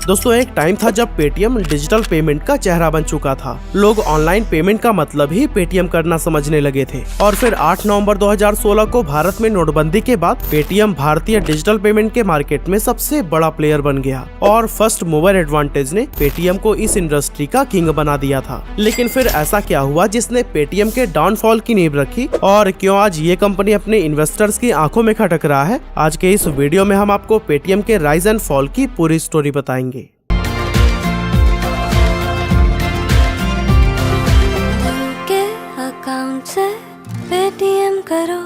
दोस्तों एक टाइम था जब पेटीएम डिजिटल पेमेंट का चेहरा बन चुका था। लोग ऑनलाइन पेमेंट का मतलब ही पेटीएम करना समझने लगे थे। और फिर 8 नवंबर 2016 को भारत में नोटबंदी के बाद पेटीएम भारतीय डिजिटल पेमेंट के मार्केट में सबसे बड़ा प्लेयर बन गया और फर्स्ट मूवर एडवांटेज ने पेटीएम को इस इंडस्ट्री का किंग बना दिया था। लेकिन फिर ऐसा क्या हुआ जिसने पेटीएम के डाउनफॉल की नींव रखी और क्यों आज ये कंपनी अपने इन्वेस्टर्स की आंखों में खटक रहा है? आज के इस वीडियो में हम आपको पेटीएम के राइज एंड फॉल की पूरी स्टोरी बताएंगे। अकाउंट से पेटीएम करो।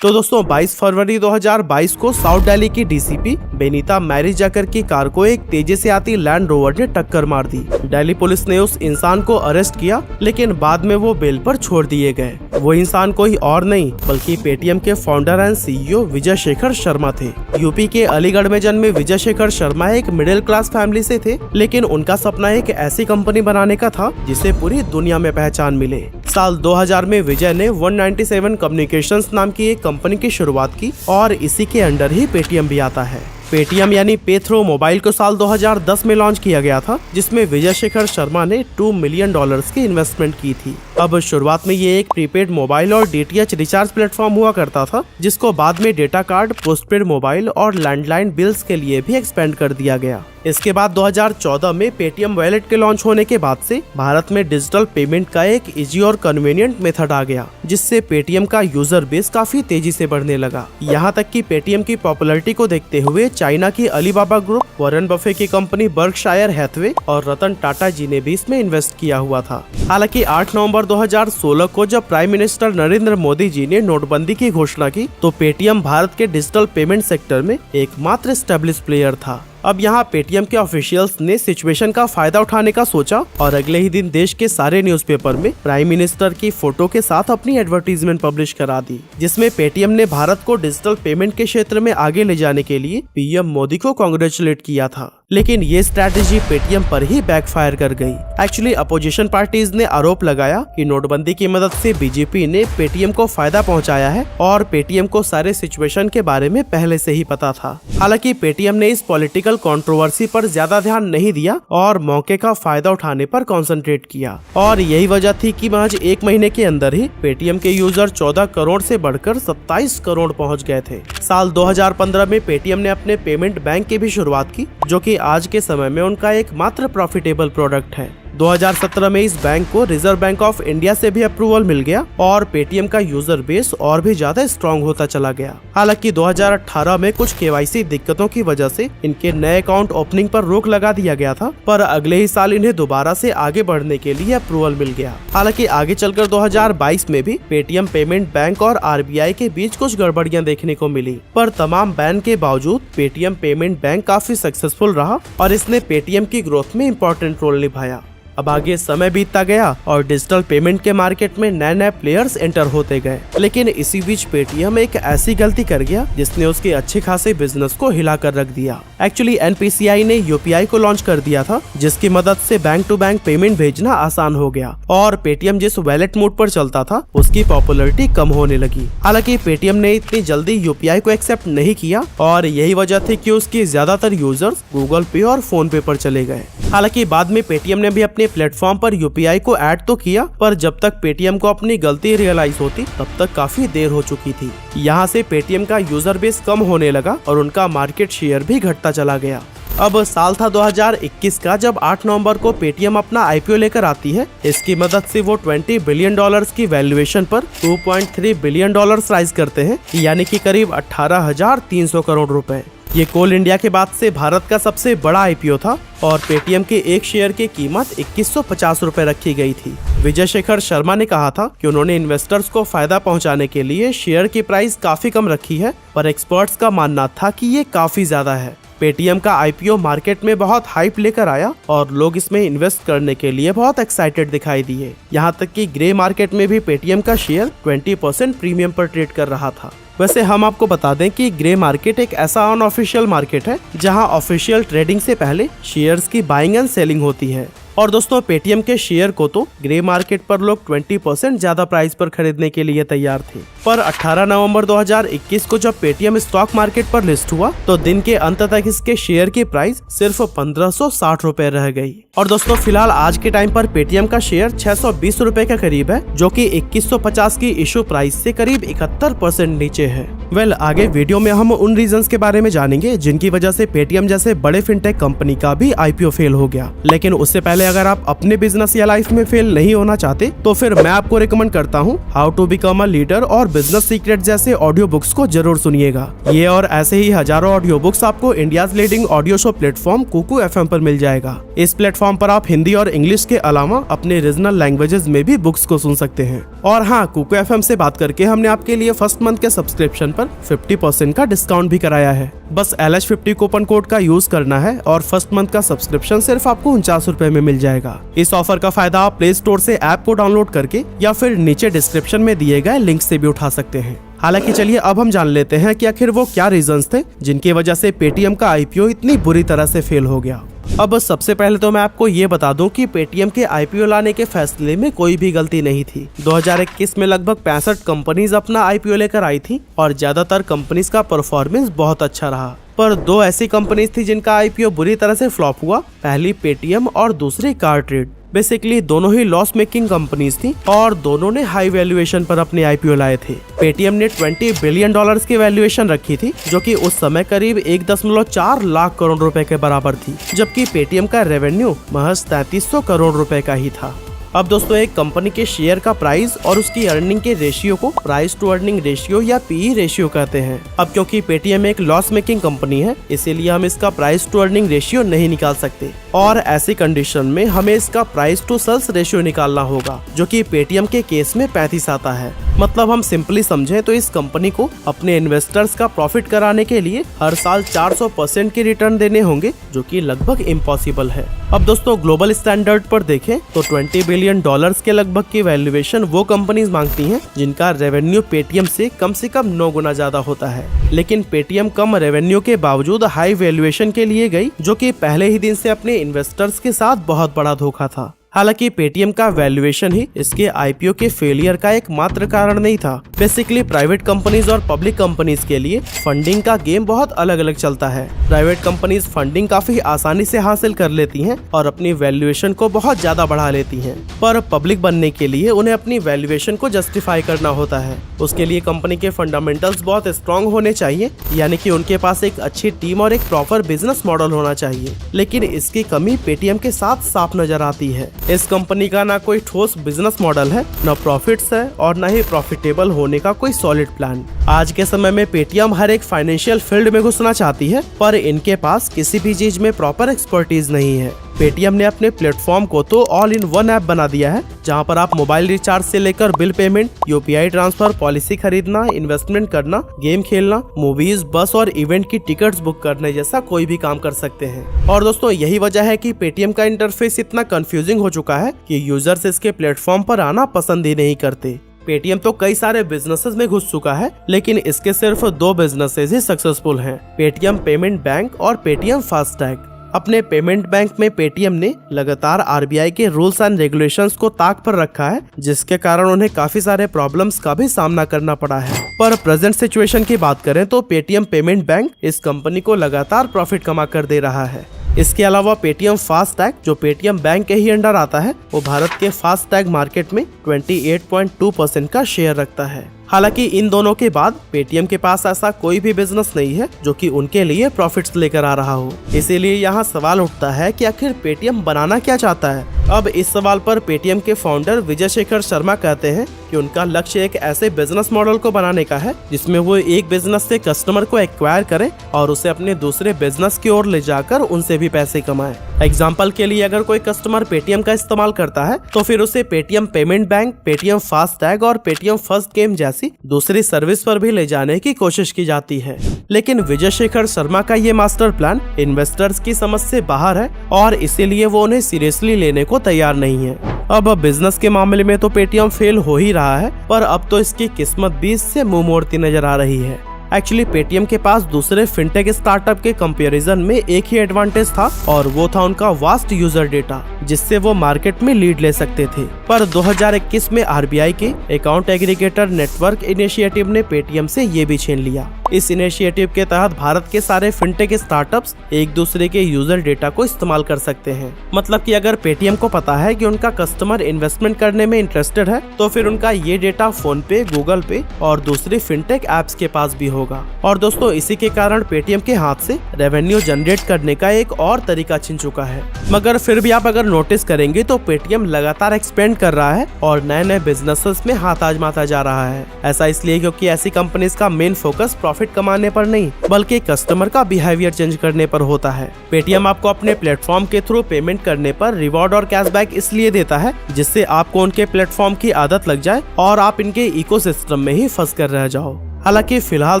तो दोस्तों 22 फरवरी 2022 को साउथ दिल्ली की डीसीपी बेनीता मैरी जैकर की कार को एक तेजी से आती लैंड रोवर ने टक्कर मार दी। दिल्ली पुलिस ने उस इंसान को अरेस्ट किया, लेकिन बाद में वो बेल पर छोड़ दिए गए। वो इंसान कोई और नहीं बल्कि पेटीएम के founder and CEO Vijay Shekhar Sharma थे। यूपी के अलीगढ़ में जन्मे विजय शेखर शर्मा एक मिडिल क्लास फैमिली से थे, लेकिन उनका सपना एक ऐसी कंपनी बनाने का था जिसे पूरी दुनिया में पहचान मिले। साल 2000 में विजय ने 197 कम्युनिकेशंस नाम की एक कंपनी की शुरुआत की और इसी के अंडर ही पेटीएम भी आता है। पेटीएम यानी पे थ्रू मोबाइल को साल 2010 में लॉन्च किया गया था, जिसमें विजय शेखर शर्मा ने $2 मिलियन की इन्वेस्टमेंट की थी। अब शुरुआत में ये एक प्रीपेड मोबाइल और डीटीएच रिचार्ज प्लेटफॉर्म हुआ करता था, जिसको बाद में डेटा कार्ड, पोस्टपेड मोबाइल और लैंडलाइन बिल्स के लिए भी एक्सपेंड कर दिया गया। इसके बाद 2014 में पेटीएम वॉलेट के लॉन्च होने के बाद से भारत में डिजिटल पेमेंट का एक इजी और कन्वीनियंट मेथड आ गया, जिससे पेटीएम का यूजर बेस काफी तेजी से बढ़ने लगा। यहाँ तक कि पेटीएम की पॉपुलैरिटी को देखते हुए चाइना की अलीबाबा ग्रुप, वॉरेन बफे की कंपनी बर्कशायर हैथवे और रतन टाटा जी ने भी इसमें इन्वेस्ट किया हुआ था। हालांकि 8 नवंबर 2016 को जब प्राइम मिनिस्टर नरेंद्र मोदी जी ने नोटबंदी की घोषणा की, तो पेटीएम भारत के डिजिटल पेमेंट सेक्टर में एकमात्र एस्टेब्लिश प्लेयर था। अब यहाँ पेटीएम के ऑफिशियल्स ने सिचुएशन का फायदा उठाने का सोचा और अगले ही दिन देश के सारे न्यूज़पेपर में प्राइम मिनिस्टर की फोटो के साथ अपनी एडवर्टीजमेंट पब्लिश करा दी, जिसमें पेटीएम ने भारत को डिजिटल पेमेंट के क्षेत्र में आगे ले जाने के लिए पीएम मोदी को कांग्रेचुलेट किया था। लेकिन ये स्ट्रैटेजी पेटीएम पर ही बैकफायर कर गई। एक्चुअली अपोजिशन पार्टीज ने आरोप लगाया कि नोटबंदी की मदद से बीजेपी ने पेटीएम को फायदा पहुंचाया है और पेटीएम को सारे सिचुएशन के बारे में पहले से ही पता था। हालांकि पेटीएम ने इस पॉलिटिकल कंट्रोवर्सी पर ज्यादा ध्यान नहीं दिया और मौके का फायदा उठाने पर कंसंट्रेट किया, और यही वजह थी कि महज 1 महीने के अंदर ही पेटीएम के यूजर 14 करोड़ से बढ़कर 27 करोड़ पहुंच गए थे। साल 2015 में पेटीएम ने अपने पेमेंट बैंक की भी शुरुआत की, जो कि आज के समय में उनका एकमात्र प्रॉफिटेबल प्रोडक्ट है। 2017 में इस बैंक को रिजर्व बैंक ऑफ इंडिया से भी अप्रूवल मिल गया और पेटीएम का यूजर बेस और भी ज्यादा स्ट्रॉन्ग होता चला गया। हालांकि 2018 में कुछ केवाईसी दिक्कतों की वजह से इनके नए अकाउंट ओपनिंग पर रोक लगा दिया गया था, पर अगले ही साल इन्हें दोबारा से आगे बढ़ने के लिए अप्रूवल मिल गया। हालांकि आगे चलकर 2022 में भी पेटीएम पेमेंट बैंक और आरबीआई के बीच कुछ गड़बड़ियां देखने को मिली, पर तमाम बैन के बावजूद पेटीएम पेमेंट बैंक काफी सक्सेसफुल रहा और इसने पेटीएम की ग्रोथ में इम्पोर्टेंट रोल निभाया। अब आगे समय बीतता गया और डिजिटल पेमेंट के मार्केट में नए नए प्लेयर्स एंटर होते गए, लेकिन इसी बीच पेटीएम एक ऐसी गलती कर गया जिसने उसके अच्छे खासे बिजनेस को हिला कर रख दिया। एक्चुअली एनपीसीआई ने यूपीआई को लॉन्च कर दिया था, जिसकी मदद से बैंक टू बैंक पेमेंट भेजना आसान हो गया और पेटीएम जिस वॉलेट मोड पर चलता था उसकी पॉपुलैरिटी कम होने लगी। हालांकि पेटीएम ने इतनी जल्दी यूपीआई को एक्सेप्ट नहीं किया और यही वजह थी कि उसके ज्यादातर यूजर्स गूगल पे और फोन पे पर चले गए। हालांकि बाद में पेटीएम ने भी अपने प्लेटफॉर्म पर यूपीआई को ऐड तो किया, पर जब तक पेटीएम को अपनी गलती रियलाइज होती तब तक काफी देर हो चुकी थी। यहाँ से पेटीएम का यूजर बेस कम होने लगा और उनका मार्केट शेयर भी घटता चला गया। अब साल था 2021 का, जब 8 नवंबर को पेटीएम अपना आईपीओ लेकर आती है। इसकी मदद से वो $20 बिलियन की वैल्यूएशन पर $2.3 बिलियन राइज करते हैं, यानी कि करीब 18,300 करोड़ रुपए। ये कोल इंडिया के बाद से भारत का सबसे बड़ा आईपीओ था और पेटीएम के एक शेयर की कीमत 2150 रुपए रखी गई थी। विजय शेखर शर्मा ने कहा था कि उन्होंने इन्वेस्टर्स को फायदा पहुंचाने के लिए शेयर की प्राइस काफी कम रखी है, पर एक्सपर्ट्स का मानना था कि ये काफी ज्यादा है। पेटीएम का आईपीओ मार्केट में बहुत हाइप लेकर आया और लोग इसमें इन्वेस्ट करने के लिए बहुत एक्साइटेड दिखाई दिए। यहाँ तक कि ग्रे मार्केट में भी पेटीएम का शेयर 20% प्रीमियम पर ट्रेड कर रहा था। वैसे हम आपको बता दें कि ग्रे मार्केट एक ऐसा अनऑफिशियल मार्केट है जहां ऑफिशियल ट्रेडिंग से पहले शेयर्स की बाइंग एंड सेलिंग होती है। और दोस्तों पेटीएम के शेयर को तो ग्रे मार्केट पर लोग 20% ज्यादा प्राइस पर खरीदने के लिए तैयार थे, पर 18 नवंबर 2021 को जब पेटीएम स्टॉक मार्केट पर लिस्ट हुआ तो दिन के अंत तक इसके शेयर की प्राइस सिर्फ 1560 रुपए रह गई। और दोस्तों फिलहाल आज के टाइम पर पेटीएम का शेयर 620 रुपए के करीब है, जो कि 2150 की इशू प्राइस से करीब 71% नीचे है। आगे वीडियो में हम उन रीजंस के बारे में जानेंगे जिनकी वजह से पेटीएम जैसे बड़े फिनटेक कंपनी का भी आईपीओ फेल हो गया। लेकिन उससे पहले अगर आप अपने बिजनेस या लाइफ में फेल नहीं होना चाहते तो फिर मैं आपको रिकमेंड करता हूँ how to become a leader और बिजनेस सीक्रेट जैसे ऑडियो बुक्स को जरूर सुनिएगा। ये और ऐसे ही हजारों ऑडियो बुक्स आपको India's leading audio show platform Kuku FM पर मिल जाएगा। इस प्लेटफॉर्म पर आप हिंदी और इंग्लिश के अलावा अपने रीजनल लैंग्वेजेस में भी बुक्स को सुन सकते हैं। और हाँ, कुकू एफएम से बात करके हमने आपके लिए फर्स्ट मंथ के सब्सक्रिप्शन पर 50% का डिस्काउंट भी कराया है। बस LH50 कूपन कोड का यूज करना है और फर्स्ट मंथ का सब्सक्रिप्शन सिर्फ आपको 49 रुपए में मिल जाएगा। इस ऑफर का फायदा आप प्ले स्टोर से ऐप को डाउनलोड करके या फिर नीचे डिस्क्रिप्शन में दिए गए लिंक से भी उठा सकते हैं। हालांकि चलिए अब हम जान लेते हैं कि आखिर वो क्या रीजंस थे जिनकी वजह से पेटीएम का आईपीओ इतनी बुरी तरह से फेल हो गया। अब सबसे पहले तो मैं आपको ये बता दूं कि पेटीएम के आईपीओ लाने के फैसले में कोई भी गलती नहीं थी। 2021 में लगभग 65 कंपनीज अपना आईपीओ लेकर आई थी और ज्यादातर कंपनीज का परफॉर्मेंस बहुत अच्छा रहा, पर दो ऐसी कंपनीज थी जिनका आईपीओ बुरी तरह से फ्लॉप हुआ। पहली पेटीएम और दूसरी कारट्रेड। बेसिकली दोनों ही लॉस मेकिंग कंपनीज थी और दोनों ने हाई वैल्यूएशन पर अपने आईपीओ लाए थे। पेटीएम ने $20 बिलियन की वैल्यूएशन रखी थी, जो कि उस समय करीब 1.4 लाख करोड़ रुपए के बराबर थी, जबकि पेटीएम का रेवेन्यू महज 3300 करोड़ रुपए का ही था। अब दोस्तों एक कंपनी के शेयर का प्राइस और उसकी अर्निंग के रेशियो को प्राइस टू अर्निंग रेशियो या पीई रेशियो कहते हैं। अब क्योंकि पेटीएम एक लॉस मेकिंग कंपनी है, इसीलिए हम इसका प्राइस टू अर्निंग रेशियो नहीं निकाल सकते और ऐसी कंडीशन में हमें इसका प्राइस टू सेल्स रेशियो निकालना होगा, जो कि पेटीएम के केस में 35 आता है। मतलब हम सिंपली समझें तो इस कंपनी को अपने इन्वेस्टर्स का प्रॉफिट कराने के लिए हर साल 400% के रिटर्न देने होंगे, जो कि लगभग इम्पॉसिबल है। अब दोस्तों ग्लोबल स्टैंडर्ड पर देखें तो $20 बिलियन के लगभग की वैल्यूएशन वो कंपनीज मांगती हैं जिनका रेवेन्यू पेटीएम से कम 9 गुना ज्यादा होता है। लेकिन पेटीएम कम रेवेन्यू के बावजूद हाई वैल्यूएशन के लिए गई, जो कि पहले ही दिन से अपने इन्वेस्टर्स के साथ बहुत बड़ा धोखा था। हालांकि पेटीएम का वैल्यूएशन ही इसके आईपीओ के फेलियर का एकमात्र कारण नहीं था। बेसिकली प्राइवेट कंपनीज और पब्लिक कंपनीज के लिए फंडिंग का गेम बहुत अलग अलग चलता है। प्राइवेट कंपनीज फंडिंग काफी आसानी से हासिल कर लेती हैं और अपनी वैल्यूएशन को बहुत ज्यादा बढ़ा लेती हैं, पर पब्लिक बनने के लिए उन्हें अपनी वैल्यूएशन को जस्टिफाई करना होता है। उसके लिए कंपनी के फंडामेंटल्स बहुत स्ट्रॉन्ग होने चाहिए, यानी कि उनके पास एक अच्छी टीम और एक प्रॉपर बिजनेस मॉडल होना चाहिए। लेकिन इसकी कमी पेटीएम के साथ साफ नजर आती है। इस कंपनी का ना कोई ठोस बिजनेस मॉडल है, न प्रॉफिट्स है और न ही प्रॉफिटेबल होने का कोई सॉलिड प्लान। आज के समय में पेटीएम हर एक फाइनेंशियल फील्ड में घुसना चाहती है, पर इनके पास किसी भी चीज में प्रॉपर एक्सपर्टीज नहीं है। पेटीएम ने अपने प्लेटफॉर्म को तो ऑल इन वन ऐप बना दिया है, जहां पर आप मोबाइल रिचार्ज से लेकर bill payment, UPI transfer, policy खरीदना, इन्वेस्टमेंट करना, गेम खेलना, मूवीज, बस और इवेंट की टिकट्स बुक करने जैसा कोई भी काम कर सकते हैं। और दोस्तों यही वजह है कि पेटीएम का इंटरफेस इतना कंफ्यूजिंग हो चुका है कि यूजर्स इसके प्लेटफॉर्म पर आना पसंद ही नहीं करते। पेटीएम तो कई सारे बिजनेसेस में घुस चुका है, लेकिन इसके सिर्फ 2 बिजनेसेस ही सक्सेसफुल हैं, पेटीएम पेमेंट बैंक और पेटीएम फास्टैग। अपने पेमेंट बैंक में पेटीएम ने लगातार आरबीआई के रूल्स एंड रेगुलेशंस को ताक पर रखा है, जिसके कारण उन्हें काफी सारे प्रॉब्लम्स का भी सामना करना पड़ा है। पर प्रेजेंट सिचुएशन की बात करें तो पेटीएम पेमेंट बैंक इस कंपनी को लगातार प्रॉफिट कमा कर दे रहा है। इसके अलावा पेटीएम फास्टैग, जो पेटीएम बैंक के ही अंडर आता है, वो भारत के फास्टैग मार्केट में 28.2% का शेयर रखता है। हालांकि इन दोनों के बाद पेटीएम के पास ऐसा कोई भी बिजनेस नहीं है जो कि उनके लिए प्रॉफिट्स लेकर आ रहा हो। इसीलिए यहाँ सवाल उठता है कि आखिर पेटीएम बनाना क्या चाहता है। अब इस सवाल पर पेटीएम के फाउंडर विजय शेखर शर्मा कहते हैं कि उनका लक्ष्य एक ऐसे बिजनेस मॉडल को बनाने का है जिसमें वो एक बिजनेस से कस्टमर को एक्वायर करें और उसे अपने दूसरे बिजनेस की ओर ले जाकर उनसे भी पैसे कमाए। एग्जाम्पल के लिए अगर कोई कस्टमर पेटीएम का इस्तेमाल करता है तो फिर उसे Paytm payment bank, Paytm FASTag और पेटीएम फर्स्ट गेम जैसी दूसरी सर्विस पर भी ले जाने की कोशिश की जाती है। लेकिन विजय शेखर शर्मा का ये मास्टर प्लान इन्वेस्टर्स की समझ से बाहर है और इसीलिए वो उन्हें सीरियसली लेने को तैयार नहीं है। अब बिजनेस के मामले में तो पेटीएम फेल हो ही रहा है, पर अब तो इसकी किस्मत भी इससे मुंह मोड़ती नजर आ रही है। एक्चुअली पेटीएम के पास दूसरे फिनटेक स्टार्टअप के कंपैरिजन में एक ही एडवांटेज था और वो था उनका वास्ट यूजर डेटा, जिससे वो मार्केट में लीड ले सकते थे। पर 2021 में आरबीआई के अकाउंट एग्रीगेटर नेटवर्क इनिशिएटिव ने पेटीएम से ये भी छीन लिया। इस इनिशिएटिव के तहत भारत के सारे फिनटेक स्टार्टअप्स एक दूसरे के यूजर डेटा को इस्तेमाल कर सकते हैं। मतलब कि अगर पेटीएम को पता है कि उनका कस्टमर इन्वेस्टमेंट करने में इंटरेस्टेड है, तो फिर उनका ये डेटा फोन पे, गूगल पे और दूसरी फिनटेक एप्स के पास भी होगा। और दोस्तों, इसी के कारण पेटीएम के हाथ से रेवेन्यू जनरेट करने का एक और तरीका छिन चुका है। मगर फिर भी आप अगर नोटिस करेंगे तो पेटीएम लगातार एक्सपेंड कर रहा है और नए नए बिजनेसेस में हाथ आजमाता जा रहा है। ऐसा इसलिए क्योंकि ऐसी कंपनीज का मेन फोकस प्रॉफिट कमाने पर नहीं, बल्कि कस्टमर का बिहेवियर चेंज करने पर होता है। पेटीएम आपको अपने प्लेटफॉर्म के थ्रू पेमेंट करने पर रिवॉर्ड और कैशबैक इसलिए देता है जिससे आपको उनके प्लेटफॉर्म की आदत लग जाए और आप इनके इकोसिस्टम में ही फंस कर रह जाओ। हालांकि फिलहाल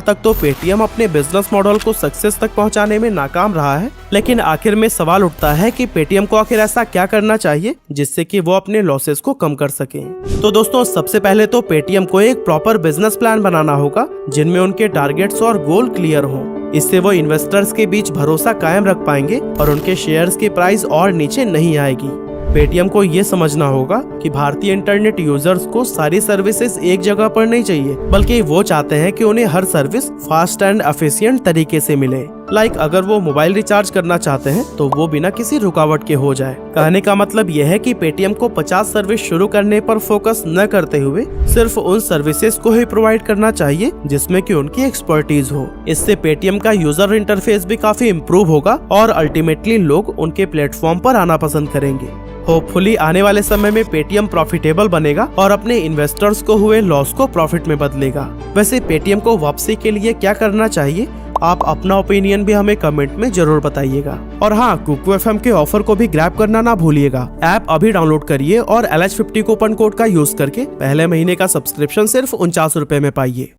तक तो पेटीएम अपने बिजनेस मॉडल को सक्सेस तक पहुंचाने में नाकाम रहा है, लेकिन आखिर में सवाल उठता है कि पेटीएम को आखिर ऐसा क्या करना चाहिए जिससे कि वो अपने लॉसेस को कम कर सके। तो दोस्तों, सबसे पहले तो पेटीएम को एक प्रॉपर बिजनेस प्लान बनाना होगा जिनमें उनके टारगेट्स और गोल क्लियर हों। इससे वो इन्वेस्टर्स के बीच भरोसा कायम रख पाएंगे और उनके शेयर्स की प्राइस और नीचे नहीं आएगी। पेटीएम को ये समझना होगा कि भारतीय इंटरनेट यूजर्स को सारी सर्विसेज एक जगह पर नहीं चाहिए, बल्कि वो चाहते हैं कि उन्हें हर सर्विस फास्ट एंड एफिशिएंट तरीके से मिले। अगर वो मोबाइल रिचार्ज करना चाहते हैं तो वो बिना किसी रुकावट के हो जाए। कहने का मतलब यह है कि पेटीएम को 50 सर्विस शुरू करने पर फोकस न करते हुए सिर्फ उन सर्विसेज को ही प्रोवाइड करना चाहिए जिसमें कि उनकी एक्सपर्टीज हो। इससे पेटीएम का यूजर इंटरफेस भी काफी इम्प्रूव होगा और अल्टीमेटली लोग उनके प्लेटफॉर्म पर आना पसंद करेंगे। होपफुली आने वाले समय में पेटीएम प्रॉफिटेबल बनेगा और अपने इन्वेस्टर्स को हुए लॉस को प्रॉफिट में बदलेगा। वैसे पेटीएम को वापसी के लिए क्या करना चाहिए, आप अपना ओपिनियन भी हमें कमेंट में जरूर बताइएगा। और हाँ, कुकू एफएम के ऑफर को भी ग्रैब करना ना भूलिएगा। ऐप अभी डाउनलोड करिए और LH50 कूपन कोड का यूज करके पहले महीने का सब्सक्रिप्शन सिर्फ 49 रुपए में पाइए।